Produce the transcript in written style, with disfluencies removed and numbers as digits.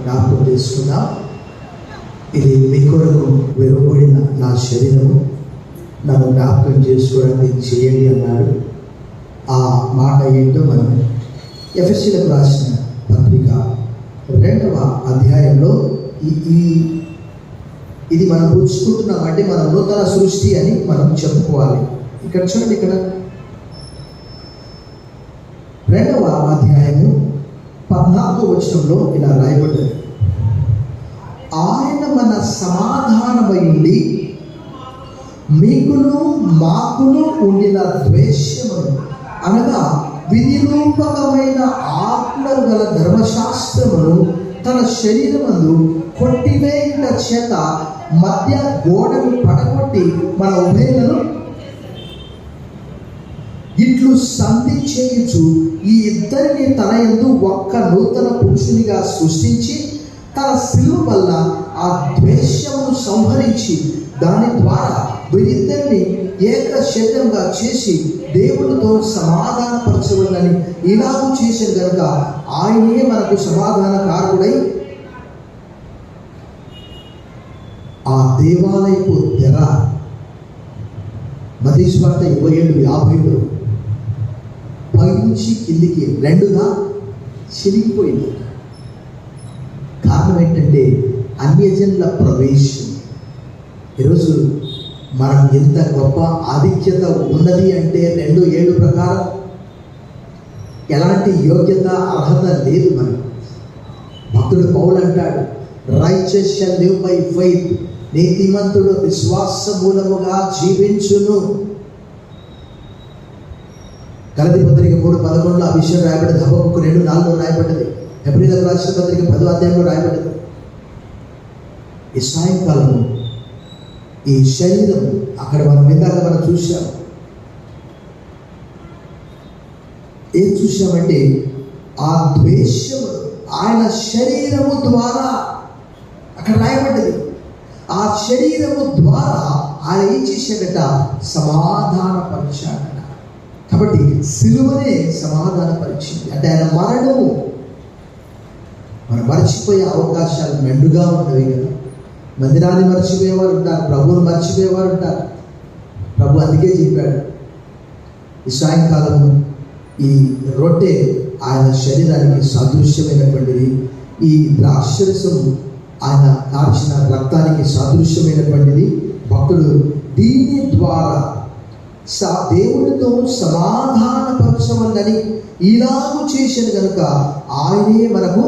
జ్ఞాపకం చేసుకుందాం. ఇది మీ కొరకు వెలువడిన నా శరీరము, నన్ను జ్ఞాపకం చేసుకోవడానికి చేయండి అన్నాడు. ఆ మాట ఏంటో మనం ఎఫెసీయులకు రాసిన పత్రిక 2వ అధ్యాయంలో ఇది మనం పుచ్చుకుంటున్నామంటే మనం నూతన సృష్టి అని మనం చెప్పుకోవాలి. ఇక్కడ చూడండి, ఇక్కడ 2వ అధ్యాయము 14వ వచనంలో ఇలా రాయబడ్డది, ఆయన మన సమాధానమై ఉండి మీకును మాకును ఉండిన ద్వేషమును అనగా వినిరూపకమైన ఆజ్ఞలు గల ధర్మశాస్త్రమును తన శరీరమందు కొట్టివేయుట చేత మధ్య గోడను పడగొట్టి మన ఉభయులను ఇట్లు సంధి చేయుచు ఈ ఇద్దరిని తన యందు ఒక్క నూతన పురుషునిగా సృష్టించి తన శిలువ వల్ల ఆ ద్వేషమును సంహరించి దాని ద్వారా వీరిద్దరిని ఏక శరీరంగా చేసి దేవునితో సమాధానపరచవలనని ఇలాగూ చేసిన కనుక ఆయనే మనకు సమాధానకారకుడై ఆ దేవాలయపు తెర మత్తయి సువార్త 27:50లో పైనుంచి కిందికి 2గా చిరిగిపోయింది. కారణం ఏంటంటే అన్యజనుల ప్రవేశం. ఈరోజు మనం ఎంత గొప్ప ఆధిక్యత ఉన్నది అంటే 2:7 ప్రకారం ఎలాంటి యోగ్యత అర్హత లేదు మనకు. భక్తుడు పౌలు అంటాడు, righteous shall live by faith, నీతిమంతుడు విశ్వాస మూలముగా జీవించును. గలతీ పత్రిక 3:11 ఆ విషయం రాయబడ్డది. హబక్కూకు 2:4 రాయబడ్డది. హెబ్రీయులకు రాసిన పత్రిక 10వ అధ్యాయంలో రాయబడ్డది. ఈ సాయంకాలం ఈ శరీరం అక్కడ మనం చూసాం. ఏం చూసామంటే ఆ ద్వేషము ఆయన శరీరము ద్వారా అక్కడ రాయబడ్డది. ఆ శరీరము ద్వారా ఆయన ఏం చేశాడట? సమాధానపరిచాడట. కాబట్టి సిలువనే సమాధానపరిచింది. అంటే ఆయన మరణము మనం మర్చిపోయే అవకాశాలు మెండుగా ఉన్నవి కదా. మందిరాన్ని మర్చిపోయేవారు ఉంటారు, ప్రభువును మర్చిపోయేవారు ఉంటారు. ప్రభు అందుకే చెప్పాడు, ఈ సాయంకాలము ఈ రొట్టె ఆయన శరీరానికి సాదృశ్యమైనటువంటిది, ఈ ద్రాక్షరసం ఆయన కార్చిన రక్తానికి సాదృశ్యమైనటువంటిది. భక్తుడు దీని ద్వారా దేవునితో సమాధానపరచవలనని ఇలాగూ చేసిన కనుక ఆయనే మనకు